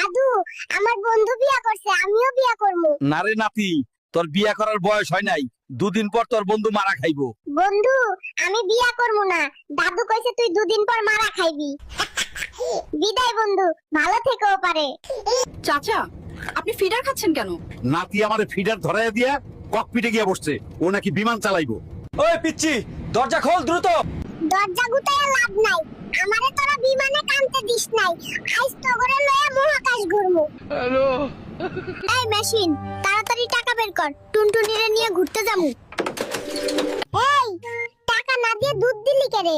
দাদু, আমার বন্ধু বিয়া করছে, আমিও বিয়া করব। না রে নাতি, তোর বিয়া করার বয়স হয় নাই। দুদিন পর তোর বন্ধু মারা খাইবো। বন্ধু, আমি বিয়া করব না। দাদু কইছে তুই দুদিন পর মারা খাইবি। বিদায় বন্ধু, ভালো থেকো পারে। চাচা, আপনি ফিডার খাচ্ছেন কেন? নাতি আমারে ফিডার ধরাইয়া দিয়া ককপিটে গিয়া বসছে। ও নাকি বিমান চালাইবো। ওই পিচ্চি, দরজা খোল দ্রুত। দরজা গুতায় লাভ নাই। আমারে তোরা বিমানে কানতে দিস নাই। আইস তো করে লয়ে মহাকাশ ঘুরমু। হ্যালো। এই মেশিন, তাড়াতাড়ি টাকা বের কর। টুনটুনিরে নিয়ে ঘুরতে যামু। এই, টাকা না দিয়ে দুধ দিলি কেরে?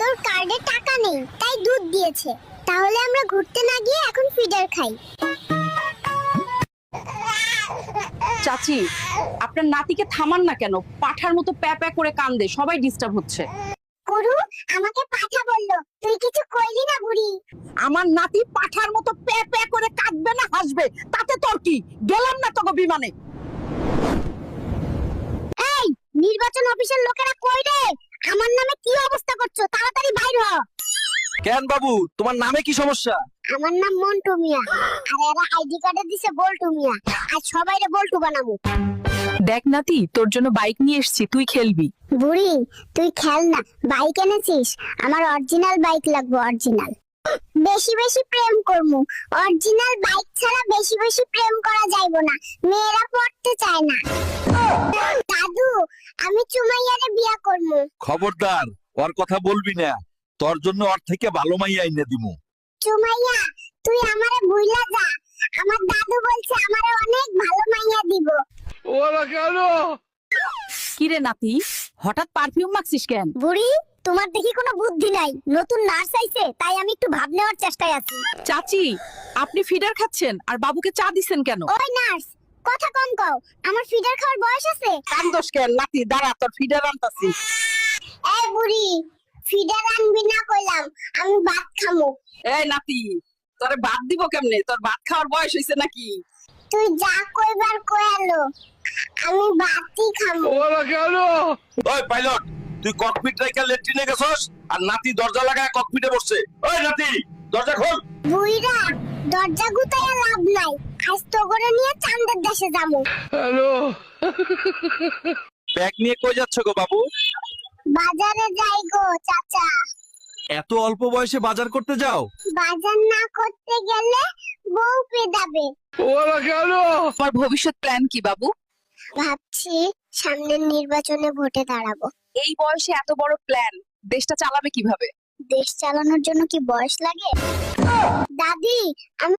তোর কার্ডে টাকা নেই, তাই দুধ দিয়েছে। তাহলে আমরা ঘুরতে না গিয়ে এখন ফিডার খাই। চাচি, আপনার নাতিকে থামান না কেন? পাঠার মতো প্যা প্যা করে কান্দে, সবাই ডিস্টার্ব হচ্ছে। গুরু আমাকে পাঠা বললো, তুই কিছু কইলি না বুড়ি? আমার নাতি পাঠার মতো প্যা প্যা করে কাঁদবে না হাসবে, তাতে তোর কি? গেলাম না তোকে বিমানে। এই, নির্বাচন অফিসের লোকেরা কই রে? আমার নামে কি অবস্থা করছো? তাড়াতাড়ি বাইর হ। কেন বাবু, তোমার নামে কি সমস্যা? আমার নাম মন্টু মিয়া, আর এরা আইডি কার্ডে দিছে বল্টু মিয়া। আজ সবাইরে বল্টু বানাবো। দেখ নাতি, তোর জন্য বাইক নিয়ে এসেছি, তুই খেলবি। বুড়ি, তুই খেল না, বাইক এনেছিস? আমার অরিজিনাল বাইক লাগবে, অরিজিনাল। বেশি বেশি প্রেম করমু। অরিজিনাল বাইক ছাড়া বেশি বেশি প্রেম করা যাইবো না, মেয়েরা পড়তে চায় না। দাদু, আমি চুমাইয়ারে বিয়া করমু। খবরদার, ওর কথা বলবি না। তোর জন্য ওর থেকে ভালো মাইয়া আইনা দিমু। চুমাইয়া, তুই আমারে ভুইলা যা। আমার দাদু বলছে আমারে অনেক ভালো মাইয়া দিব। ওরা কেন? কি রে নাতি, হঠাৎ পারফিউম মাখছিস কেন? বুড়ি, তোমার দেখি কোনো বুদ্ধি নাই। নতুন নার্স আইছে, তাই আমি একটু ভাব নেওয়ার চেষ্টায় আছি। চাচি, আপনি ফিডার খাচ্ছেন আর বাবুকে চা দিছেন কেন? ওই নার্স, কথা কম কও। আমার ফিডার খাওয়ার বয়স আছে? কান্দোস কেন নাতি? দাঁড়া, তোর ফিডার আনতাছি। এই বুড়ি, ফিডার আনবি না কইলাম, আমি ভাত খামু। এই নাতি, তোরে ভাত দিব কেমনে? তোর ভাত খাওয়ার বয়স হইছে নাকি? তুই যা কইবার কয়ালো, আমি ভাতই খামু। ওরা কেন? ওই পাইলট, তুই ককপিট রাইখা লেট্রিনে গেছস আর নাতি দরজা লাগায় ককপিটে বসছে। ওই নাতি, দরজা খোল। বুইরা, দরজা গুতাইয়া লাভ নাই। আজ তো করে নিয়ে চাঁদের দেশে যামু। হ্যালো। ব্যাগ নিয়ে কই যাচ্ছ গো বাবু? বাজারে যাই গো চাচা। এত অল্প বয়সে বাজার করতে যাও? বাজার না করতে গেলে বউ পেদাবে। ওরা কেন? তোমার ভবিষ্যৎ প্ল্যান কি বাবু? ভাবছি সামনের নির্বাচনে ভোটে দাঁড়াবো। এই বয়সে এত বড় প্ল্যান, দেশটা চালাবে কিভাবে? দেশ চালানোর জন্য কি বয়স লাগে? দাদি, আমি